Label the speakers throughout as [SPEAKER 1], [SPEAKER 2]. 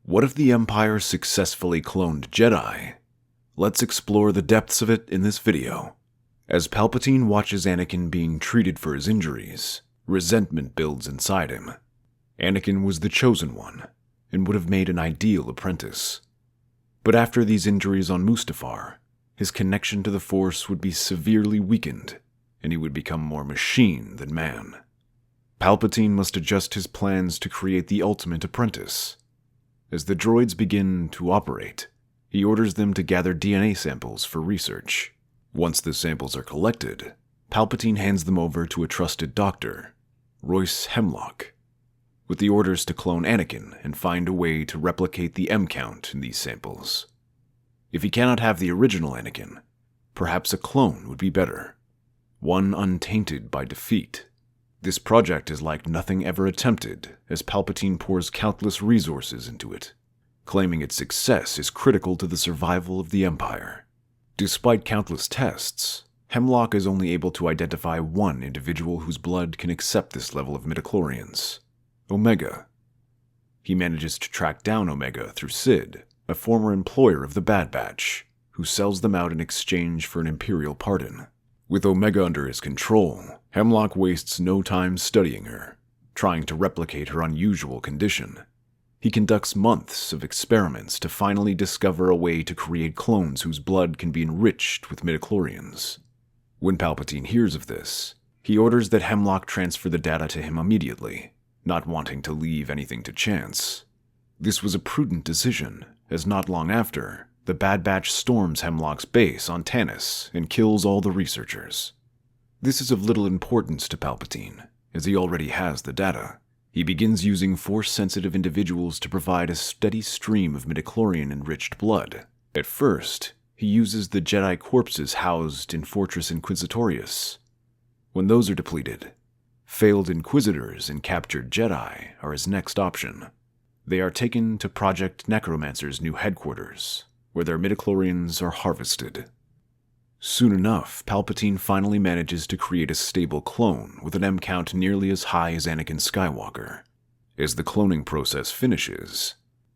[SPEAKER 1] What if the Empire successfully cloned Jedi? Let's explore the depths of it in this video. As Palpatine watches Anakin being treated for his injuries, resentment builds inside him. Anakin was the chosen one, and would have made an ideal apprentice. But after these injuries on Mustafar, his connection to the Force would be severely weakened, and he would become more machine than man. Palpatine must adjust his plans to create the ultimate apprentice. As the droids begin to operate, he orders them to gather DNA samples for research. Once the samples are collected, Palpatine hands them over to a trusted doctor, Royce Hemlock, with the orders to clone Anakin and find a way to replicate the M count in these samples. If he cannot have the original Anakin, perhaps a clone would be better, one untainted by defeat. This project is like nothing ever attempted, as Palpatine pours countless resources into it, claiming its success is critical to the survival of the Empire. Despite countless tests, Hemlock is only able to identify one individual whose blood can accept this level of midichlorians, Omega. He manages to track down Omega through Sid, a former employer of the Bad Batch, who sells them out in exchange for an Imperial pardon. With Omega under his control, Hemlock wastes no time studying her, trying to replicate her unusual condition. He conducts months of experiments to finally discover a way to create clones whose blood can be enriched with midichlorians. When Palpatine hears of this, he orders that Hemlock transfer the data to him immediately, not wanting to leave anything to chance. This was a prudent decision, as not long after, the Bad Batch storms Hemlock's base on Tanis and kills all the researchers. This is of little importance to Palpatine, as he already has the data. He begins using Force-sensitive individuals to provide a steady stream of midichlorian-enriched blood. At first, he uses the Jedi corpses housed in Fortress Inquisitorius. When those are depleted, failed Inquisitors and captured Jedi are his next option. They are taken to Project Necromancer's new headquarters, where their midichlorians are harvested. Soon enough, Palpatine finally manages to create a stable clone with an M count nearly as high as Anakin Skywalker. As the cloning process finishes,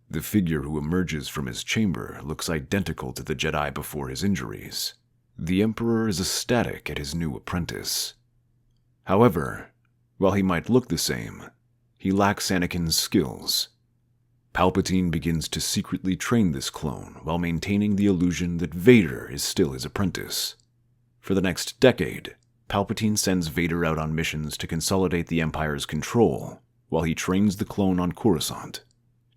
[SPEAKER 1] the figure who emerges from his chamber looks identical to the Jedi before his injuries. The Emperor is ecstatic at his new apprentice. However, while he might look the same, he lacks Anakin's skills. Palpatine begins to secretly train this clone while maintaining the illusion that Vader is still his apprentice. For the next decade, Palpatine sends Vader out on missions to consolidate the Empire's control, while he trains the clone on Coruscant,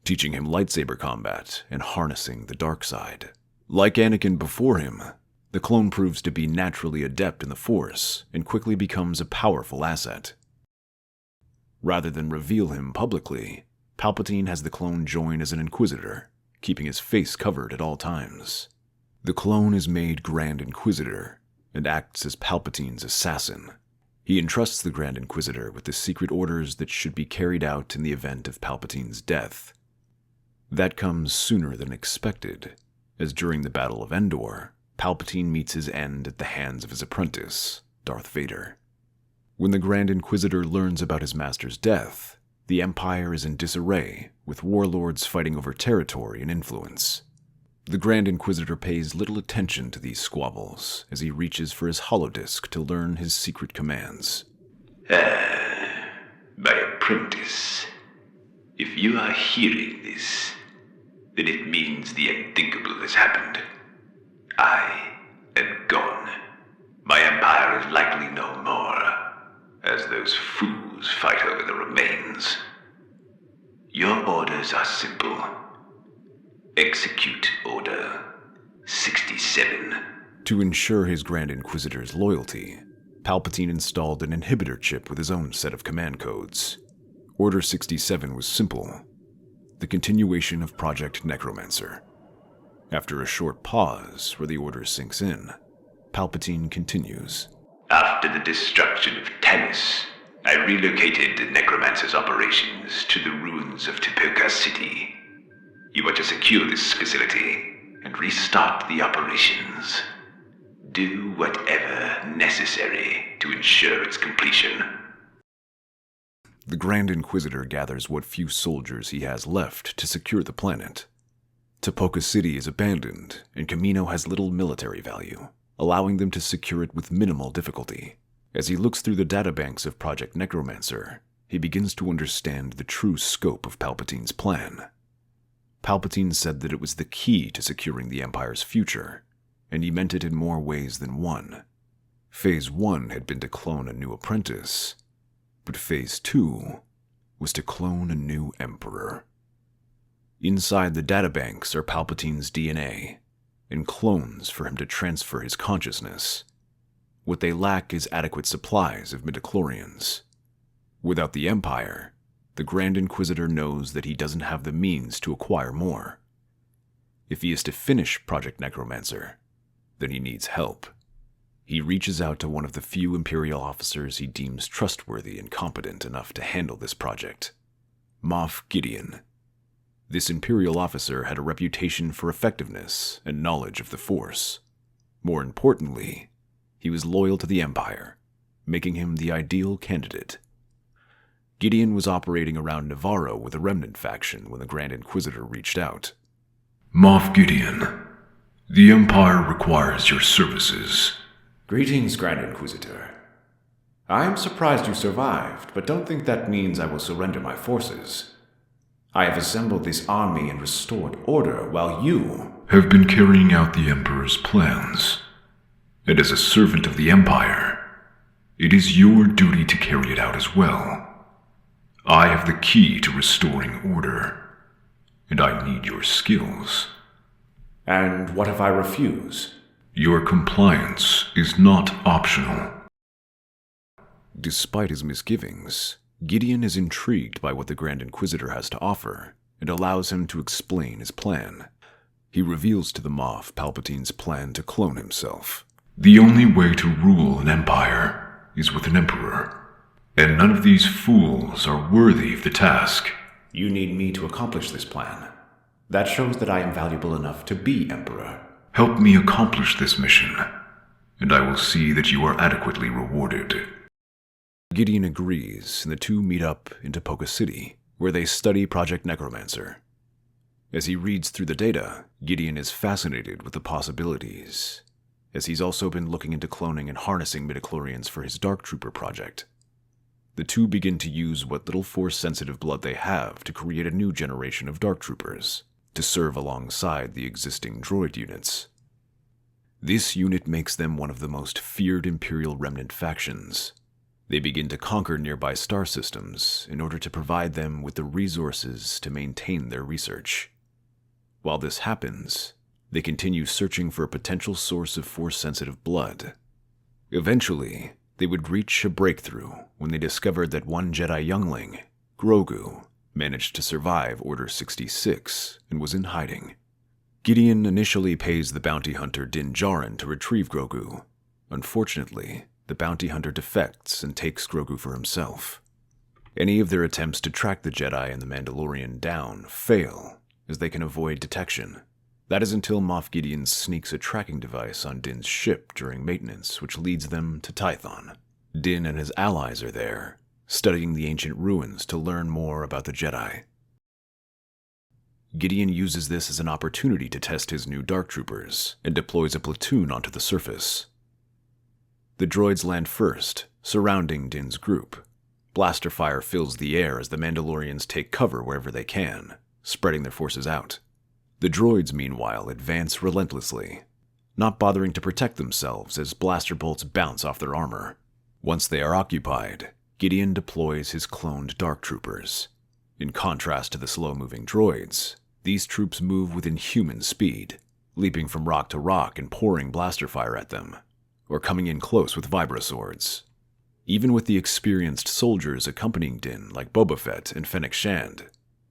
[SPEAKER 1] teaching him lightsaber combat and harnessing the dark side. Like Anakin before him, the clone proves to be naturally adept in the Force and quickly becomes a powerful asset. Rather than reveal him publicly, Palpatine has the clone join as an Inquisitor, keeping his face covered at all times. The clone is made Grand Inquisitor and acts as Palpatine's assassin. He entrusts the Grand Inquisitor with the secret orders that should be carried out in the event of Palpatine's death. That comes sooner than expected, as during the Battle of Endor, Palpatine meets his end at the hands of his apprentice, Darth Vader. When the Grand Inquisitor learns about his master's death, the Empire is in disarray, with warlords fighting over territory and influence. The Grand Inquisitor pays little attention to these squabbles as he reaches for his holodisc to learn his secret commands.
[SPEAKER 2] My apprentice. If you are hearing this, then it means the unthinkable has happened. I am gone. My empire is likely no more, as those fools fight over the remains. Your orders are simple. Execute Order 67.
[SPEAKER 1] To ensure his Grand Inquisitor's loyalty, Palpatine installed an inhibitor chip with his own set of command codes. Order 67 was simple: the continuation of Project Necromancer. After a short pause where the order sinks in, Palpatine continues.
[SPEAKER 2] After the destruction of Tanis, I relocated the Necromancer's operations to the ruins of Tipoca City. You are to secure this facility and restart the operations. Do whatever necessary to ensure its completion.
[SPEAKER 1] The Grand Inquisitor gathers what few soldiers he has left to secure the planet. Tapoca City is abandoned, and Camino has little military value, allowing them to secure it with minimal difficulty. As he looks through the databanks of Project Necromancer, he begins to understand the true scope of Palpatine's plan. Palpatine said that it was the key to securing the Empire's future, and he meant it in more ways than one. Phase 1 had been to clone a new apprentice, but Phase 2 was to clone a new Emperor. Inside the databanks are Palpatine's DNA, and clones for him to transfer his consciousness. What they lack is adequate supplies of midichlorians. Without the Empire, the Grand Inquisitor knows that he doesn't have the means to acquire more. If he is to finish Project Necromancer, then he needs help. He reaches out to one of the few Imperial officers he deems trustworthy and competent enough to handle this project, Moff Gideon. This Imperial officer had a reputation for effectiveness and knowledge of the Force. More importantly, he was loyal to the Empire, making him the ideal candidate. Gideon was operating around Navarro with a remnant faction when the Grand Inquisitor reached out.
[SPEAKER 3] Moff Gideon, the Empire requires your services.
[SPEAKER 4] Greetings, Grand Inquisitor. I am surprised you survived, but don't think that means I will surrender my forces. I have assembled this army and restored order while you
[SPEAKER 3] have been carrying out the Emperor's plans. And as a servant of the Empire, it is your duty to carry it out as well. I have the key to restoring order, and I need your skills.
[SPEAKER 4] And what if I refuse?
[SPEAKER 3] Your compliance is not optional.
[SPEAKER 1] Despite his misgivings, Gideon is intrigued by what the Grand Inquisitor has to offer and allows him to explain his plan. He reveals to the Moff Palpatine's plan to clone himself.
[SPEAKER 3] The only way to rule an empire is with an emperor, and none of these fools are worthy of the task.
[SPEAKER 4] You need me to accomplish this plan. That shows that I am valuable enough to be Emperor.
[SPEAKER 3] Help me accomplish this mission, and I will see that you are adequately rewarded.
[SPEAKER 1] Gideon agrees, and the two meet up in Tapoca City, where they study Project Necromancer. As he reads through the data, Gideon is fascinated with the possibilities, as he's also been looking into cloning and harnessing midichlorians for his Dark Trooper project. The two begin to use what little Force-sensitive blood they have to create a new generation of Dark Troopers, to serve alongside the existing droid units. This unit makes them one of the most feared Imperial Remnant factions. They begin to conquer nearby star systems in order to provide them with the resources to maintain their research. While this happens, they continue searching for a potential source of Force-sensitive blood. Eventually, they would reach a breakthrough when they discovered that one Jedi youngling, Grogu, managed to survive Order 66 and was in hiding. Gideon initially pays the bounty hunter Din Djarin to retrieve Grogu. Unfortunately, the bounty hunter defects and takes Grogu for himself. Any of their attempts to track the Jedi and the Mandalorian down fail, as they can avoid detection. That is until Moff Gideon sneaks a tracking device on Din's ship during maintenance, which leads them to Tython. Din and his allies are there, studying the ancient ruins to learn more about the Jedi. Gideon uses this as an opportunity to test his new Dark Troopers, and deploys a platoon onto the surface. The droids land first, surrounding Din's group. Blaster fire fills the air as the Mandalorians take cover wherever they can, spreading their forces out. The droids, meanwhile, advance relentlessly, not bothering to protect themselves as blaster bolts bounce off their armor. Once they are occupied, Gideon deploys his cloned Dark Troopers. In contrast to the slow-moving droids, these troops move with inhuman speed, leaping from rock to rock and pouring blaster fire at them, or coming in close with vibra swords. Even with the experienced soldiers accompanying Din, like Boba Fett and Fennec Shand,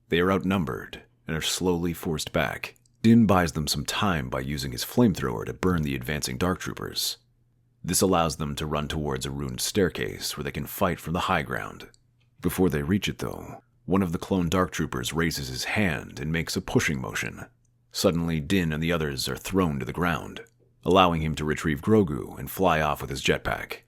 [SPEAKER 1] they are outnumbered and are slowly forced back. Din buys them some time by using his flamethrower to burn the advancing Dark Troopers. This allows them to run towards a ruined staircase where they can fight from the high ground. Before they reach it, though, one of the clone Dark Troopers raises his hand and makes a pushing motion. Suddenly, Din and the others are thrown to the ground, allowing him to retrieve Grogu and fly off with his jetpack.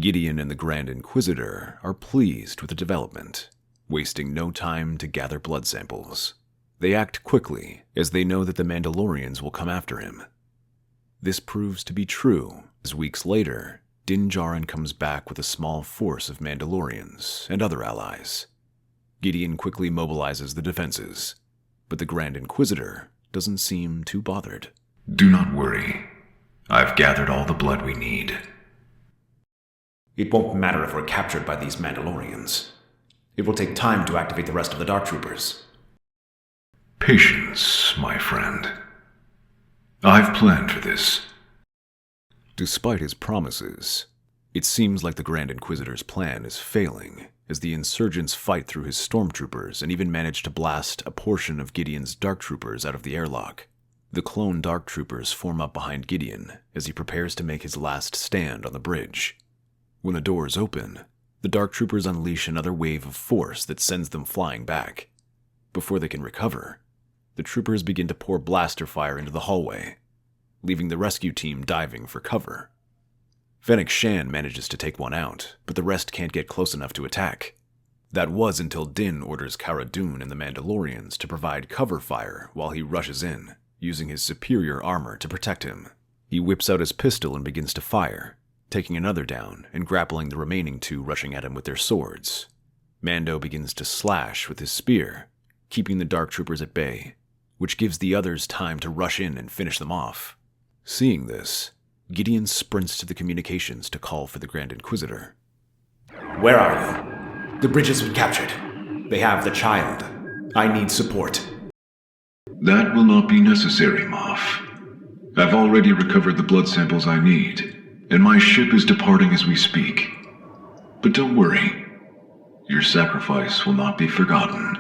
[SPEAKER 1] Gideon and the Grand Inquisitor are pleased with the development, wasting no time to gather blood samples. They act quickly, as they know that the Mandalorians will come after him. This proves to be true, as weeks later, Din Djarin comes back with a small force of Mandalorians and other allies. Gideon quickly mobilizes the defenses, but the Grand Inquisitor doesn't seem too bothered.
[SPEAKER 3] Do not worry. I've gathered all the blood we need.
[SPEAKER 4] It won't matter if we're captured by these Mandalorians. It will take time to activate the rest of the Dark Troopers.
[SPEAKER 3] Patience, my friend. I've planned for this.
[SPEAKER 1] Despite his promises, it seems like the Grand Inquisitor's plan is failing, as the insurgents fight through his stormtroopers and even manage to blast a portion of Gideon's Dark Troopers out of the airlock. The clone Dark Troopers form up behind Gideon as he prepares to make his last stand on the bridge. When the doors open, the Dark Troopers unleash another wave of force that sends them flying back. Before they can recover, the troopers begin to pour blaster fire into the hallway, leaving the rescue team diving for cover. Fennec Shan manages to take one out, but the rest can't get close enough to attack. That was until Din orders Cara Dune and the Mandalorians to provide cover fire while he rushes in, using his superior armor to protect him. He whips out his pistol and begins to fire, taking another down and grappling the remaining two rushing at him with their swords. Mando begins to slash with his spear, keeping the Dark Troopers at bay, which gives the others time to rush in and finish them off. Seeing this, Gideon sprints to the communications to call for the Grand Inquisitor.
[SPEAKER 4] Where are you? The bridge has been captured. They have the child. I need support.
[SPEAKER 3] That will not be necessary, Moff. I've already recovered the blood samples I need, and my ship is departing as we speak. But don't worry. Your sacrifice will not be forgotten.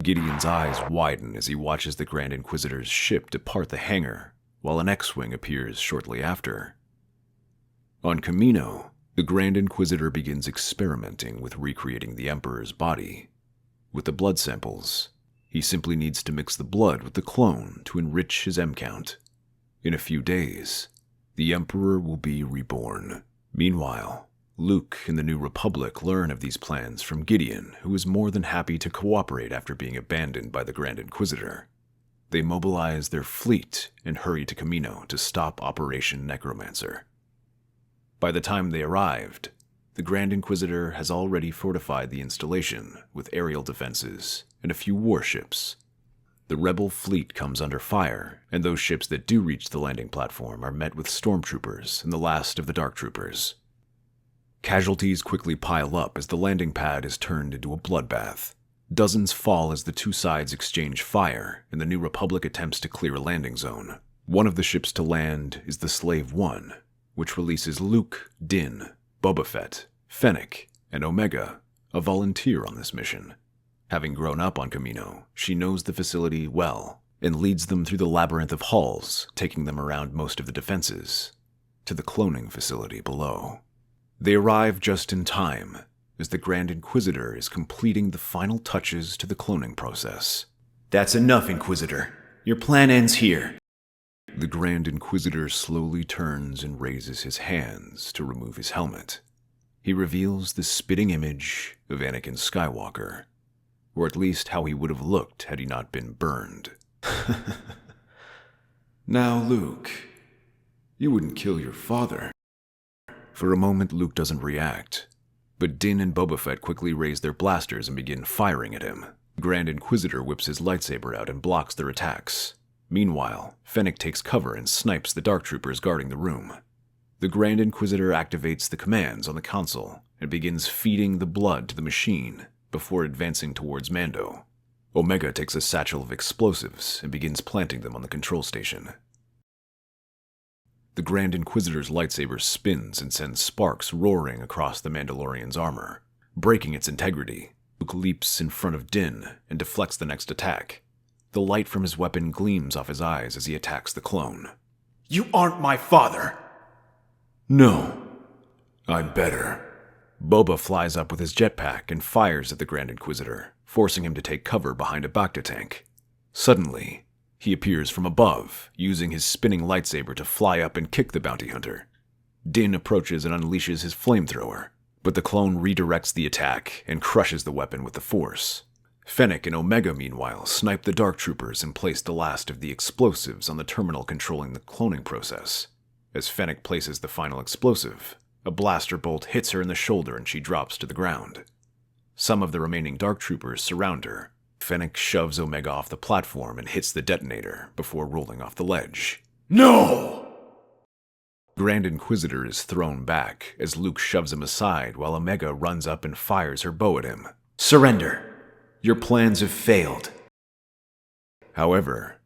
[SPEAKER 1] Gideon's eyes widen as he watches the Grand Inquisitor's ship depart the hangar, while an X-Wing appears shortly after. On Kamino, the Grand Inquisitor begins experimenting with recreating the Emperor's body. With the blood samples, he simply needs to mix the blood with the clone to enrich his M count. In a few days, the Emperor will be reborn. Meanwhile, Luke and the New Republic learn of these plans from Gideon, who is more than happy to cooperate after being abandoned by the Grand Inquisitor. They mobilize their fleet and hurry to Kamino to stop Operation Necromancer. By the time they arrived, the Grand Inquisitor has already fortified the installation with aerial defenses and a few warships. The rebel fleet comes under fire, and those ships that do reach the landing platform are met with stormtroopers and the last of the Dark Troopers. Casualties quickly pile up as the landing pad is turned into a bloodbath. Dozens fall as the two sides exchange fire, and the New Republic attempts to clear a landing zone. One of the ships to land is the Slave One, which releases Luke, Din, Boba Fett, Fennec, and Omega, a volunteer on this mission. Having grown up on Kamino, she knows the facility well, and leads them through the labyrinth of halls, taking them around most of the defenses, to the cloning facility below. They arrive just in time, as the Grand Inquisitor is completing the final touches to the cloning process.
[SPEAKER 4] That's enough, Inquisitor. Your plan ends here.
[SPEAKER 1] The Grand Inquisitor slowly turns and raises his hands to remove his helmet. He reveals the spitting image of Anakin Skywalker, or at least how he would have looked had he not been burned.
[SPEAKER 4] Now, Luke, you wouldn't kill your father.
[SPEAKER 1] For a moment, Luke doesn't react, but Din and Boba Fett quickly raise their blasters and begin firing at him. The Grand Inquisitor whips his lightsaber out and blocks their attacks. Meanwhile, Fennec takes cover and snipes the Dark Troopers guarding the room. The Grand Inquisitor activates the commands on the console and begins feeding the blood to the machine before advancing towards Mando. Omega takes a satchel of explosives and begins planting them on the control station. The Grand Inquisitor's lightsaber spins and sends sparks roaring across the Mandalorian's armor, breaking its integrity. Luke leaps in front of Din and deflects the next attack. The light from his weapon gleams off his eyes as he attacks the clone.
[SPEAKER 4] You aren't my father!
[SPEAKER 1] No, I'm better. Boba flies up with his jetpack and fires at the Grand Inquisitor, forcing him to take cover behind a Bacta tank. Suddenly, he appears from above, using his spinning lightsaber to fly up and kick the bounty hunter. Din approaches and unleashes his flamethrower, but the clone redirects the attack and crushes the weapon with the Force. Fennec and Omega, meanwhile, snipe the Dark Troopers and place the last of the explosives on the terminal controlling the cloning process. As Fennec places the final explosive, a blaster bolt hits her in the shoulder and she drops to the ground. Some of the remaining Dark Troopers surround her. Fennec shoves Omega off the platform and hits the detonator before rolling off the ledge.
[SPEAKER 4] No!
[SPEAKER 1] Grand Inquisitor is thrown back as Luke shoves him aside while Omega runs up and fires her bow at him.
[SPEAKER 4] Surrender. Your plans have failed.
[SPEAKER 1] However,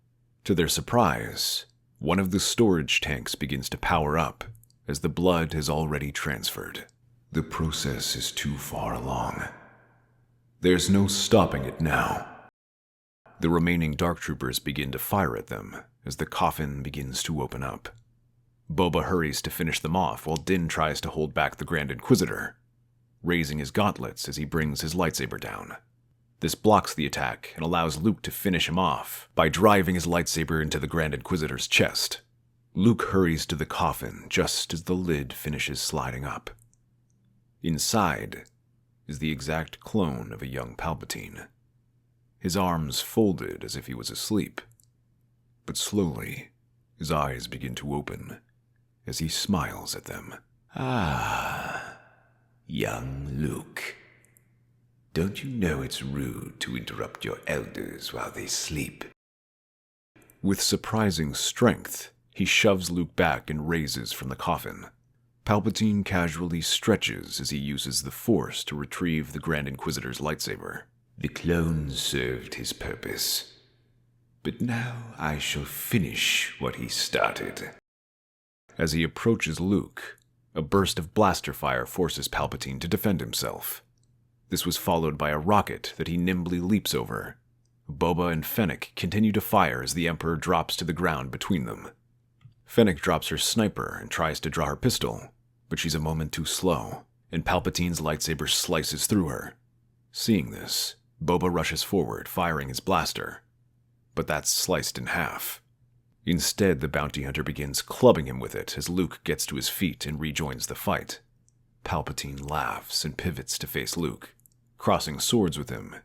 [SPEAKER 1] to their surprise, one of the storage tanks begins to power up as the blood has already transferred.
[SPEAKER 3] The process is too far along.
[SPEAKER 1] There's no stopping it now. The remaining Dark Troopers begin to fire at them as the coffin begins to open up. Boba hurries to finish them off while Din tries to hold back the Grand Inquisitor, raising his gauntlets as he brings his lightsaber down. This blocks the attack and allows Luke to finish him off by driving his lightsaber into the Grand Inquisitor's chest. Luke hurries to the coffin just as the lid finishes sliding up. Inside is the exact clone of a young Palpatine, his arms folded as if he was asleep. But slowly, his eyes begin to open as he smiles at them.
[SPEAKER 2] Ah, young Luke. Don't you know it's rude to interrupt your elders while they sleep?
[SPEAKER 1] With surprising strength, he shoves Luke back and raises from the coffin. Palpatine casually stretches as he uses the Force to retrieve the Grand Inquisitor's lightsaber.
[SPEAKER 2] The clone served his purpose, but now I shall finish what he started.
[SPEAKER 1] As he approaches Luke, a burst of blaster fire forces Palpatine to defend himself. This was followed by a rocket that he nimbly leaps over. Boba and Fennec continue to fire as the Emperor drops to the ground between them. Fennec drops her sniper and tries to draw her pistol, but she's a moment too slow, and Palpatine's lightsaber slices through her. Seeing this, Boba rushes forward, firing his blaster, but that's sliced in half. Instead, the bounty hunter begins clubbing him with it as Luke gets to his feet and rejoins the fight. Palpatine laughs and pivots to face Luke, crossing swords with him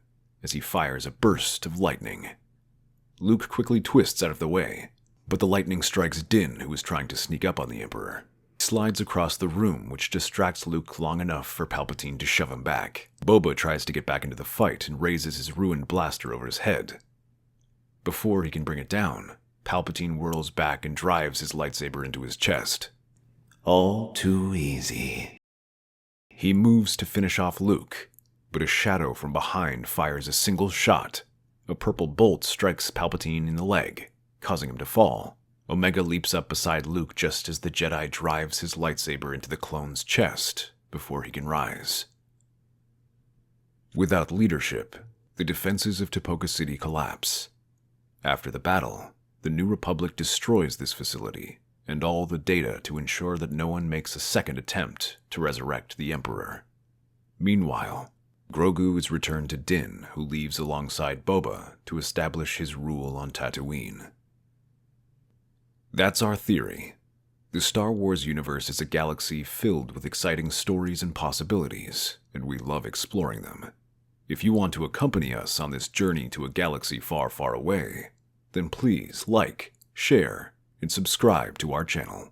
[SPEAKER 1] as he fires a burst of lightning. Luke quickly twists out of the way, but the lightning strikes Din, who is trying to sneak up on the Emperor. He slides across the room, which distracts Luke long enough for Palpatine to shove him back. Boba tries to get back into the fight and raises his ruined blaster over his head. Before he can bring it down, Palpatine whirls back and drives his lightsaber into his chest.
[SPEAKER 2] All too easy.
[SPEAKER 1] He moves to finish off Luke, but a shadow from behind fires a single shot. A purple bolt strikes Palpatine in the leg, causing him to fall. Omega leaps up beside Luke just as the Jedi drives his lightsaber into the clone's chest before he can rise. Without leadership, the defenses of Tipoca City collapse. After the battle, the New Republic destroys this facility and all the data to ensure that no one makes a second attempt to resurrect the Emperor. Meanwhile, Grogu is returned to Din, who leaves alongside Boba to establish his rule on Tatooine. That's our theory. The Star Wars universe is a galaxy filled with exciting stories and possibilities, and we love exploring them. If you want to accompany us on this journey to a galaxy far, far away, then please like, share, and subscribe to our channel.